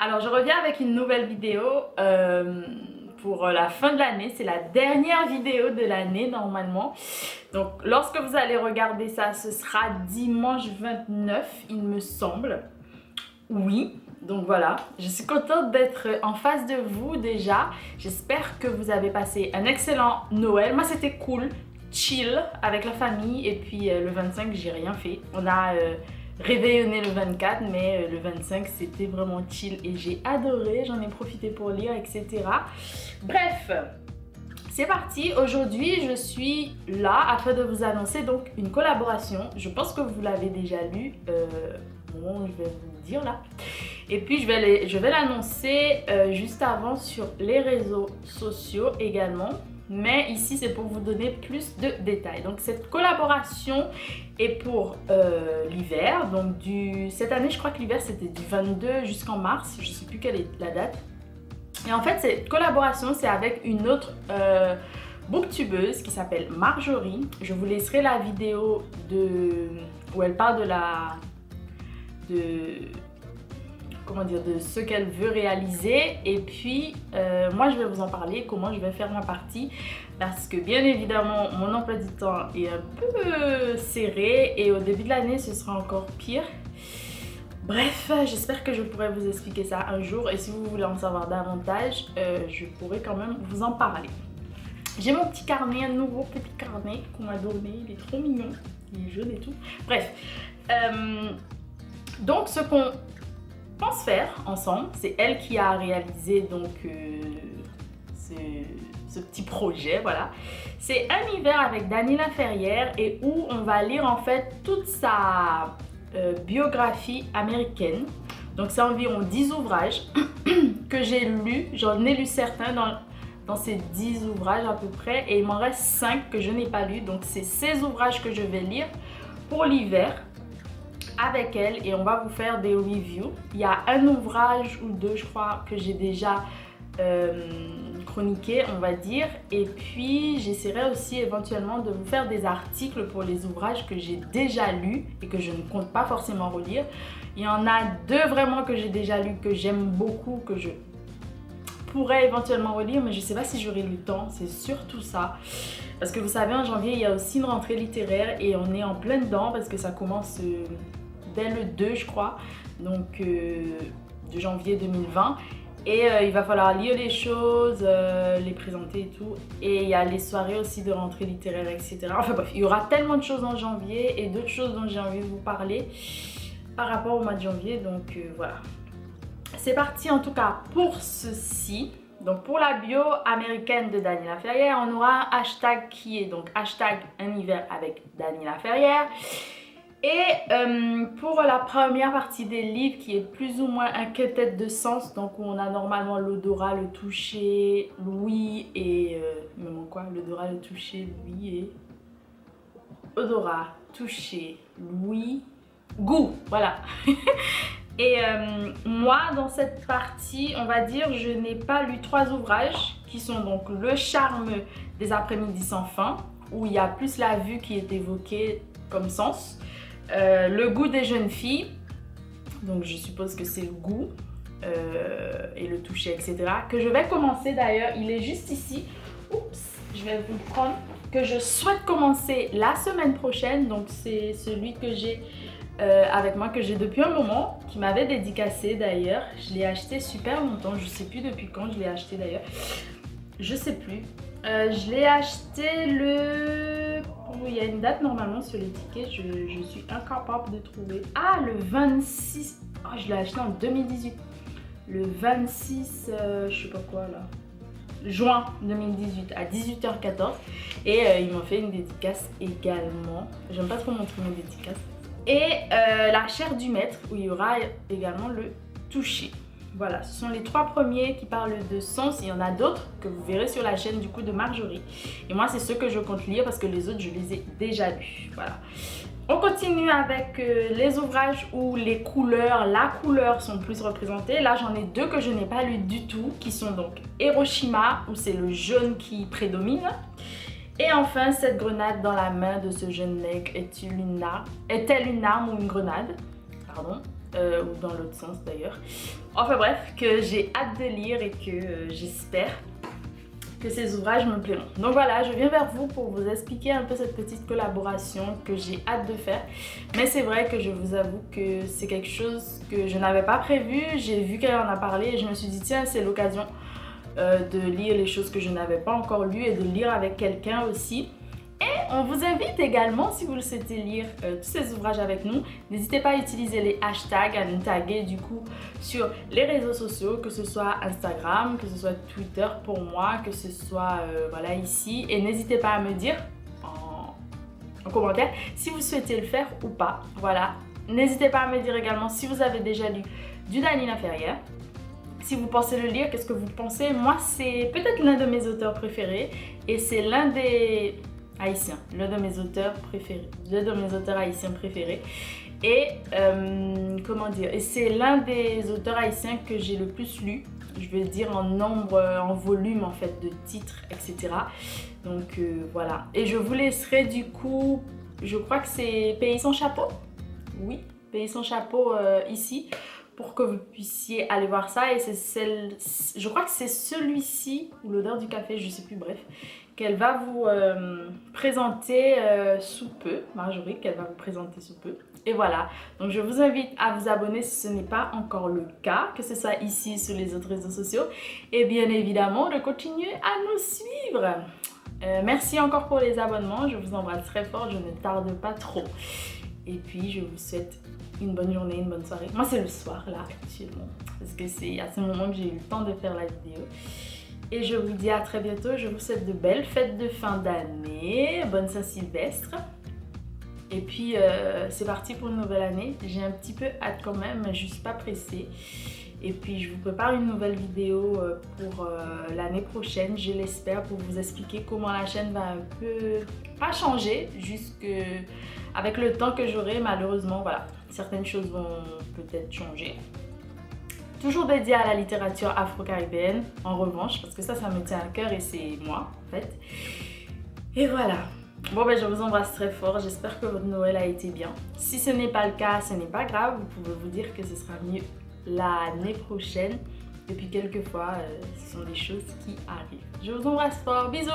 Alors je reviens avec une nouvelle vidéo pour la fin de l'année. C'est la dernière vidéo de l'année normalement. Donc lorsque vous allez regarder ça, ce sera dimanche 29 il me semble. Oui, donc voilà, je suis contente d'être en face de vous déjà. J'espère que vous avez passé un excellent Noël. Moi c'était cool, chill avec la famille et puis le 25 j'ai rien fait. On a réveillonné le 24 mais le 25 c'était vraiment chill et j'ai adoré, j'en ai profité pour lire etc. Bref, c'est parti. Aujourd'hui je suis là afin de vous annoncer donc une collaboration. Je pense que vous l'avez déjà lu, bon, je vais vous le dire là. Et puis je vais l'annoncer juste avant sur les réseaux sociaux également. Mais ici c'est pour vous donner plus de détails. Donc cette collaboration est pour l'hiver. Donc cette année je crois que l'hiver c'était du 22 jusqu'en mars. Je ne sais plus quelle est la date. Et en fait cette collaboration c'est avec une autre booktubeuse qui s'appelle Marjorie. Je vous laisserai la vidéo où elle parle de ce qu'elle veut réaliser et puis moi je vais vous en parler, comment je vais faire ma partie parce que bien évidemment mon emploi du temps est un peu serré et au début de l'année ce sera encore pire. Bref, j'espère que je pourrai vous expliquer ça un jour et si vous voulez en savoir davantage, je pourrai quand même vous en parler. J'ai mon petit carnet, un nouveau petit carnet qu'on m'a donné, il est trop mignon, il est jaune et tout. Bref, donc ce qu'on pense faire ensemble, c'est elle qui a réalisé donc ce petit projet, voilà. C'est un hiver avec Dany Laferrière et où on va lire en fait toute sa biographie américaine. Donc c'est environ 10 ouvrages que j'ai lus, j'en ai lu certains dans ces 10 ouvrages à peu près et il m'en reste 5 que je n'ai pas lus. Donc c'est ces ouvrages que je vais lire pour l'hiver avec elle et on va vous faire des reviews. Il y a un ouvrage ou deux je crois que j'ai déjà chroniqué on va dire et puis j'essaierai aussi éventuellement de vous faire des articles pour les ouvrages que j'ai déjà lus et que je ne compte pas forcément relire. Il y en a deux vraiment que j'ai déjà lus que j'aime beaucoup, que je pourrais éventuellement relire mais je sais pas si j'aurai le temps, c'est surtout ça. Parce que vous savez en janvier il y a aussi une rentrée littéraire et on est en plein dedans parce que ça commence dès le 2 je crois, donc de janvier 2020 et il va falloir lire les choses, les présenter et tout et il y a les soirées aussi de rentrée littéraire etc. Enfin bref, il y aura tellement de choses en janvier et d'autres choses dont j'ai envie de vous parler par rapport au mois de janvier donc voilà. C'est parti en tout cas pour ceci. Donc pour la bio américaine de Dany Laferrière, on aura un hashtag qui est donc hashtag un hiver avec Dany Laferrière. Et pour la première partie des livres qui est plus ou moins un quintet de sens, donc où on a normalement l'odorat, le toucher, l'ouïe et... il me manque quoi? L'odorat, le toucher, l'ouïe et... Odorat, toucher, l'ouïe, goût, voilà. Et moi dans cette partie, on va dire, je n'ai pas lu 3 ouvrages qui sont donc Le charme des après-midi sans fin, où il y a plus la vue qui est évoquée comme sens. Le goût des jeunes filles, donc je suppose que c'est le goût et le toucher etc. Que je vais commencer d'ailleurs, il est juste ici. Oups, je vais vous le prendre. Que je souhaite commencer la semaine prochaine, donc c'est celui que j'ai avec moi, que j'ai depuis un moment, qui m'avait dédicacé d'ailleurs. Je l'ai acheté super longtemps, je sais plus depuis quand je l'ai acheté d'ailleurs. Je sais plus. Je l'ai acheté le... Oh, il y a une date normalement sur l'étiquette, je suis incapable de trouver. Ah, le 26... Oh, je l'ai acheté en 2018. Le 26... je sais pas quoi là. Juin 2018 à 18h14. Et ils m'ont fait une dédicace également. J'aime pas trop montrer mes dédicaces. Et la chair du maître où il y aura également le toucher. Voilà, ce sont les 3 premiers qui parlent de sens. Il y en a d'autres que vous verrez sur la chaîne du coup de Marjorie. Et moi c'est ceux que je compte lire parce que les autres je les ai déjà lus. Voilà. On continue avec les ouvrages où les couleurs, la couleur sont plus représentées. Là j'en ai 2 que je n'ai pas lu du tout qui sont donc Hiroshima où c'est le jaune qui prédomine. Et enfin, cette grenade dans la main de ce jeune nègre est-elle une arme ou une grenade? Pardon. ou dans l'autre sens d'ailleurs. Enfin bref, que j'ai hâte de lire et que j'espère que ces ouvrages me plairont. Donc voilà, je viens vers vous pour vous expliquer un peu cette petite collaboration que j'ai hâte de faire. Mais c'est vrai que je vous avoue que c'est quelque chose que je n'avais pas prévu. J'ai vu qu'elle en a parlé et je me suis dit tiens, c'est l'occasion de lire les choses que je n'avais pas encore lues et de lire avec quelqu'un aussi. Et on vous invite également, si vous le souhaitez lire tous ces ouvrages avec nous, n'hésitez pas à utiliser les hashtags, à nous taguer du coup sur les réseaux sociaux, que ce soit Instagram, que ce soit Twitter pour moi, que ce soit voilà ici. Et n'hésitez pas à me dire en commentaire si vous souhaitez le faire ou pas. Voilà. N'hésitez pas à me dire également si vous avez déjà lu du Dany Laferrière. Si vous pensez le lire, qu'est-ce que vous pensez? Moi, c'est peut-être l'un de mes auteurs préférés et c'est l'un des haïtiens, l'un de mes auteurs préférés, l'un de mes auteurs haïtiens préférés. Et comment dire? Et c'est l'un des auteurs haïtiens que j'ai le plus lu. Je veux dire en nombre, en volume en fait de titres, etc. Donc voilà. Et je vous laisserai du coup, je crois que c'est Pays sans chapeau. Oui, Pays sans chapeau ici. Pour que vous puissiez aller voir ça. Et c'est celle, je crois que c'est celui-ci, ou l'odeur du café, je sais plus, bref, qu'elle va vous présenter sous peu, Marjorie, qu'elle va vous présenter sous peu. Et voilà, donc je vous invite à vous abonner si ce n'est pas encore le cas, que ce soit ici sur les autres réseaux sociaux. Et bien évidemment, de continuer à nous suivre. Merci encore pour les abonnements, je vous embrasse très fort, je ne tarde pas trop. Et puis je vous souhaite une bonne journée, une bonne soirée. Moi c'est le soir là actuellement, parce que c'est à ce moment que j'ai eu le temps de faire la vidéo. Et je vous dis à très bientôt, je vous souhaite de belles fêtes de fin d'année, bonne Saint-Sylvestre. Et puis c'est parti pour une nouvelle année. J'ai un petit peu hâte quand même, mais je ne suis pas pressée. Et puis je vous prépare une nouvelle vidéo pour l'année prochaine, je l'espère, pour vous expliquer comment la chaîne va un peu, pas changer, juste que avec le temps que j'aurai, malheureusement, voilà, certaines choses vont peut-être changer. Toujours dédiée à la littérature afro-caribéenne, en revanche, parce que ça me tient à cœur et c'est moi, en fait. Et voilà. Bon, ben je vous embrasse très fort, j'espère que votre Noël a été bien. Si ce n'est pas le cas, ce n'est pas grave, vous pouvez vous dire que ce sera mieux l'année prochaine. Et puis quelquefois, ce sont des choses qui arrivent. Je vous embrasse fort, bisous.